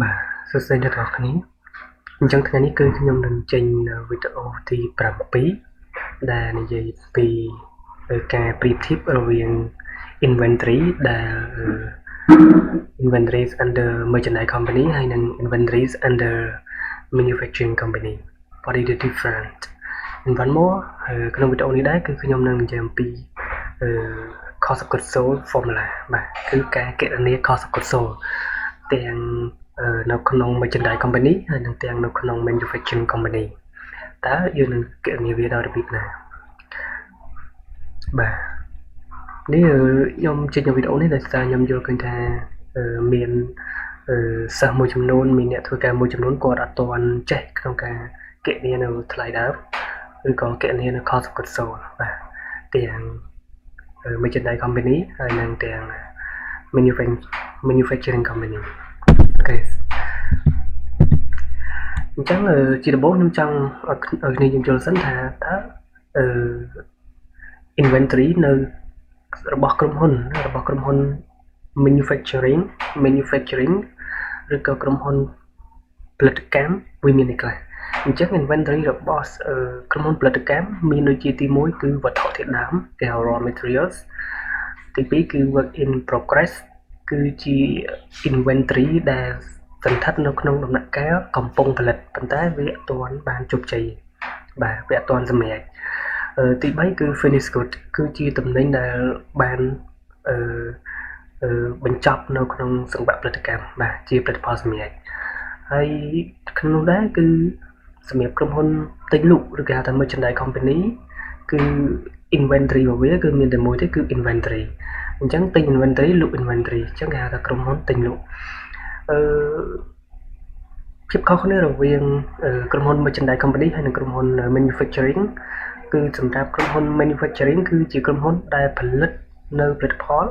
បាទសួស្តីអ្នកទាំងអស់គ្នាអញ្ចឹងថ្ងៃនេះគឺខ្ញុំនឹងចេញវីដេអូទី7ដែលនិយាយពីការប្រៀបធៀបរវាង inventory ដែល inventories under merchandise company ហើយនិង inventories under manufacturing company what is the difference and one more ក្នុងវីដេអូនេះដែរគឺខ្ញុំនឹងនិយាយអំពី cost of goods sold formula បាទគឺការគណនា cost of goods sold ទាំងនៅក្នុង merchandise company ហើយនិងទាំងនៅក្នុង manufacturing company តើយើងនឹងគណនាវាដោយរបៀបណាបាទនេះខ្ញុំចេញនៅវីដេអូនេះដោយសារខ្ញុំយល់ឃើញថាមានសិស្សមួយចំនួនមានអ្នកធ្វើការមួយចំនួនគាត់អត់ទាន់ចេះក្នុងការគណនានៅថ្លៃដើមឬក៏គណនានៅ cost of goods sold បាទទាំង merchandise company ហើយនិងទាំង manufacturing company អូខេអញ្ចឹងជាដំបូងខ្ញុំចង់ឲ្យគ្នាយើងយល់សិនថាតើinventory នៅរបស់ក្រុមហ៊ុន manufacturing ឬក៏ក្រុមហ៊ុនផលិតកម្មវាមានអីខ្លះអញ្ចឹង inventory របស់ក្រុមហ៊ុនផលិតកម្មមានដូចជាទី1គឺវត្ថុធាតុដើមគេហៅ raw materials ទី2គឺ work in progress គឺជា inventory ដែលសន្តិដ្ឋនៅក្នុងដំណាក់កាលកំពុងផលិតប៉ុន្តែវាអត់ទាន់បានជោគជ័យបាទវាអត់ទាន់សម្រេចទី3គឺ finished good គឺជាទំនិញដែលបានបញ្ចប់នៅក្នុងសង្វាក់ផលិតកម្មបាទជាផលិតផលសម្រេចហើយក្នុងនោះដែរគឺសម្រាប់ក្រុមហ៊ុនទិញលក់ឬគេហៅថា merchandise company គឺ inventory របស់វាគឺមានតែមួយទេគឺ inventory អញ្ចឹងទិញ inventory លក់ inventory អញ្ចឹងគេហៅថាក្រុមហ៊ុនទិញលក់ភាពខុសគ្នារវាងក្រុមហ៊ុន merchandise company ហើយនិងក្រុមហ៊ុន manufacturing គឺសម្រាប់ក្រុមហ៊ុន manufacturing គឺជាក្រុមហ៊ុនដែលផលិតនៅផលិតផល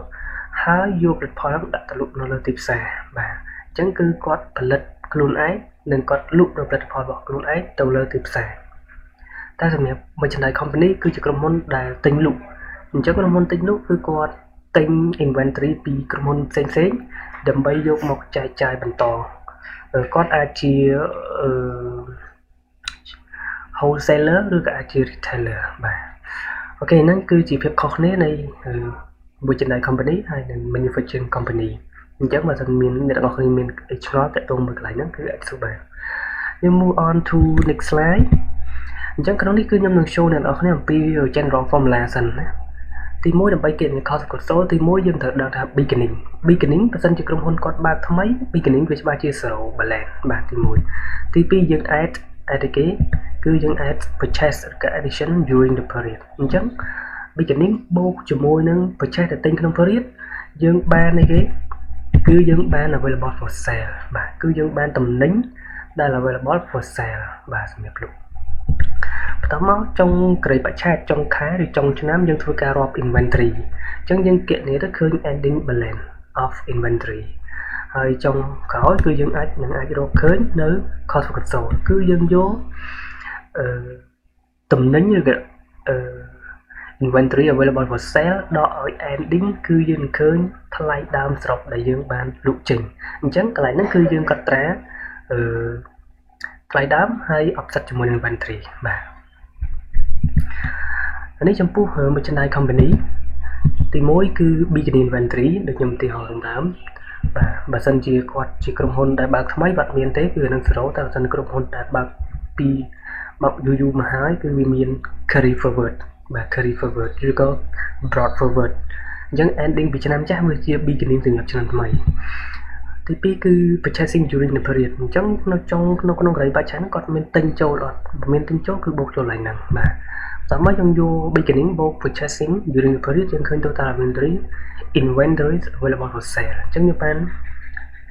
ហើយយកផលិតផលហ្នឹងដាក់ទៅលក់នៅលើទីផ្សារបាទអញ្ចឹងគឺគាត់ផលិតខ្លួនឯងនិងគាត់លក់នៅផលិតផលរបស់ខ្លួនឯងទៅលើទីផ្សារតែសម្រាប់ merchandise company គឺជាក្រុមហ៊ុនដែលទិញលក់អញ្ចឹងក្រុមហ៊ុនទិញលក់គឺគាត់ទិញ inventory ពីក្រុមហ៊ុនផ្សេងៗដើម្បីយកមកចែកចាយបន្តគាត់អាចជាwholesaler ឬក៏អាចជា retailer បាទអូខេហ្នឹងគឺជាភាពខុសគ្នានៃ merchandise company ហើយនិង manufacturing company អញ្ចឹងបើសិនមានអ្នកទាំងអស់គ្នាមានឆ្ងល់តាក់ទងមួយកន្លែងហ្នឹងគឺអាចសួរបានយើង move on to next slide អញ្ចឹងក្នុងនេះគឺខ្ញុំនឹង show អ្នកទាំងអស់គ្នាអំពី general formula សិនណាទី1ដើម្បីគណនា cost of goods sold ទី1យើងត្រូវដឹងថា beginning បើសិនជាក្រុមហ៊ុនគាត់បើកថ្មី beginning វាច្បាស់ជា zero balance បាទទី1ទី2យើង add គេគឺយើង add purchase ឬក៏ addition during the period អញ្ចឹង beginning បូកជាមួយនឹង purchase ដែលទិញក្នុង period យើងបានអីគេគឺយើងបាន available for sale បាទគឺយើងបានតំណែងដែល available for sale បាទសម្រាប់លក់បន្តមកចុងក្រោយបច្ឆេទចុងខែឬចុងឆ្នាំយើងធ្វើការរាប់ inventory អញ្ចឹងយើងគណនាទៅឃើញ ending balance of inventory ហើយចុងក្រោយគឺយើងអាចរកឃើញនៅ cost of goods sold គឺយើងយកតំណែងឬក៏inventory available for sale ដកឲ្យ ending គឺយើងឃើញថ្លៃដើមស្រុកដែលយើងបានលក់ចេញអញ្ចឹងកន្លែងហ្នឹងគឺយើងកត់ត្រាថ្លៃដើមហើយ offset ជាមួយនឹង inventory បាទនេះចំពោះ merchandise company ទី1គឺ beginning inventory ដូចខ្ញុំឧទាហរណ៍ដើមបាទបើសិនជាគាត់ជាក្រុមហ៊ុនដែលបើកថ្មីបាត់មានទេគឺនឹង 0 តែបើសិនក្រុមហ៊ុនដែលបើកពីមកយូរមកហើយគឺវាមាន carry forward បាទ carry forward ឬក៏ brought forward អញ្ចឹង ending ពីឆ្នាំចាស់វាជា beginning សម្រាប់ឆ្នាំថ្មីទី2គឺ purchasing during the period អញ្ចឹងនៅក្នុងក្រៃបច្ឆេទហ្នឹងគាត់មានទិញចូលអត់បើមានទិញចូលគឺបូកចូលឡើងហ្នឹងបាទតាមមកយើងយក beginning បូក purchasing during the period យើងឃើញ total inventory available for sale អញ្ចឹងយើងបាន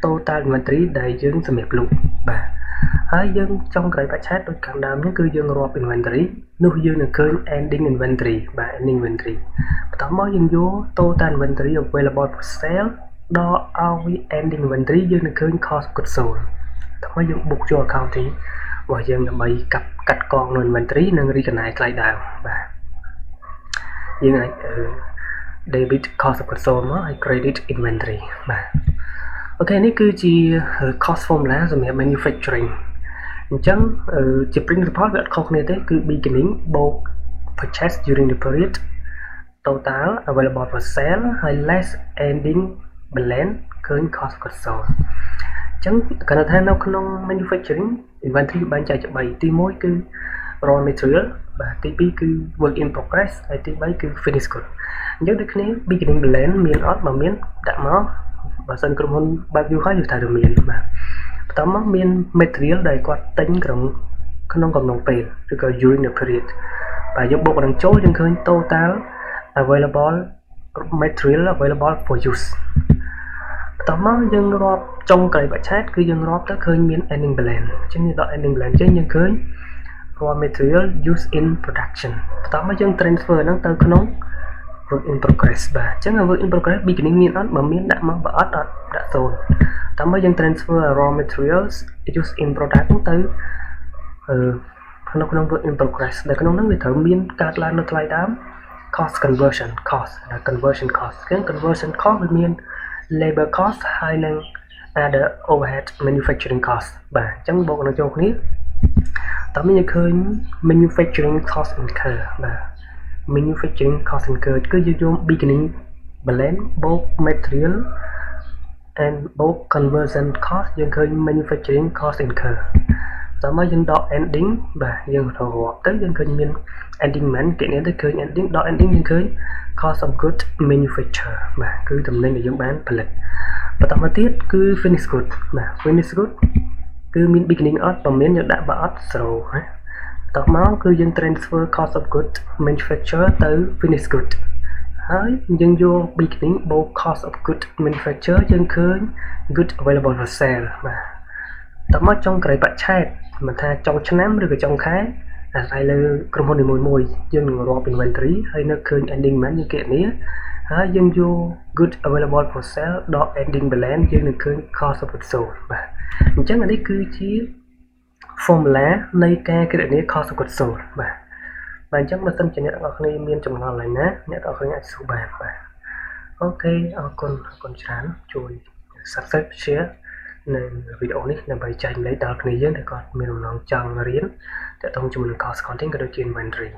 total inventory ដែលយើងសម្រាប់លក់បាទហើយយើងចុងក្រោយបច្ឆេទដូចខាងដើមនេះគឺយើងរាប់ inventory នោះយើងនឹងឃើញ ending inventory បាទ ending inventory បន្តមកយើងយក total inventory available for sale ដល់ឲ្យ ending inventory យើងនឹងឃើញ cost of goods sold តោះមកយើងបុកចូល accounting របស់យើងដើម្បីកាត់កងនៅ inventory និង recognize ថ្លៃដើមបាទយើងអាច debit cost of goods sold មកហើយ credit inventory បាទ អូខេនេះគឺជា cost formula សម្រាប់ manufacturing អញ្ចឹងជា principle វាអត់ខុសគ្នាទេគឺ beginning បូក purchase during the period total available for sale ហើយ less ending balance ឃើញ cost of goods sold អញ្ចឹងគាត់ថានៅក្នុង manufacturing inventory បែងចែកជា3ទី1គឺ raw material បាទទី2គឺ work in progress ហើយទី3គឺ finished good អញ្ចឹងដូចគ្នា beginning balance មានអត់បើមានដាក់មកបើសិនក្រុមហ៊ុនបើកយូរហើយយើងថាវាមានបាទបន្ទាប់មកមាន material ដែលគាត់ទិញក្នុងកំឡុងពេលឬក៏ during the period បាទយើងបូកនឹងចូលយើងឃើញ total available material available for use បន្ទាប់មកយើងរាប់ចុងក្រោយបច្ឆេទគឺយើងរាប់ទៅឃើញមាន ending balance អញ្ចឹងយើងដក ending balance ចេញយើងឃើញ raw material used in production បន្ទាប់មកយើង transfer ហ្នឹងទៅក្នុង work in progress បាទអញ្ចឹង work in progress beginning មានអត់បើមានដាក់មកបើអត់ដាក់0តាមមកយើង transfer raw materials used in product ទៅក្នុង work in progress ដែលក្នុងហ្នឹងវាត្រូវមានកើតឡើងនៅថ្លៃដើម cost conversion cost ដែល conversion cost គឺ conversion cost វាមាន labor cost ហើយនឹង other overhead manufacturing cost បាទអញ្ចឹងបូកនឹងចូលគ្នាតើមានឃើញ manufacturing cost incur បាទ manufacturing cost incur គឺយើងយក beginning balance បូក material and បូក conversion cost យើងឃើញ manufacturing cost incur តើមកយើងដក ending បាទយើងរាប់ទៅយើងឃើញមាន ending មិនគេនេះទៅឃើញ ending ដក ending យើងឃើញ cost of good manufacture បាទគឺតំណែងដែលយើងបានផលិតបន្តមកទៀតគឺ finish good បាទ finish good គឺមាន beginning អត់បើមានយើងដាក់បើអត់ zero ណាតោះមកគឺយើង transfer cost of good manufacture ទៅ finish good ហើយយើងយក beginning បូក cost of good manufacture យើងឃើញ good available for sale បាទតោះមកចុងក្រោយបច្ឆេទមិនថាចុងឆ្នាំឬក៏ចុងខែអាស្រ័យលើក្រុមហ៊ុននីមួយៗយើងនឹងរាប់ inventory ហើយនៅឃើញ ending មិនយើងគណនាហើយយើងយក good available for sale ដល់ ending balance យើងនឹងឃើញ cost of goods sold បាទអញ្ចឹងអានេះគឺជា formula នៃការគណនា cost of goods sold បាទអញ្ចឹងបើសិនជាអ្នកទាំងអស់គ្នាមានចម្ងល់ឡើយណាអ្នកទាំងអស់គ្នាអាចសួរបានបាទអូខេអរគុណច្រើនជួយ subscribe share នៅវីដេអូនេះដើម្បីចែករំលែកដល់គ្នាយើងដែលគាត់មានបំណងចង់រៀនទាក់ទងជាមួយនឹង cost accounting ក៏ដូចជា inventory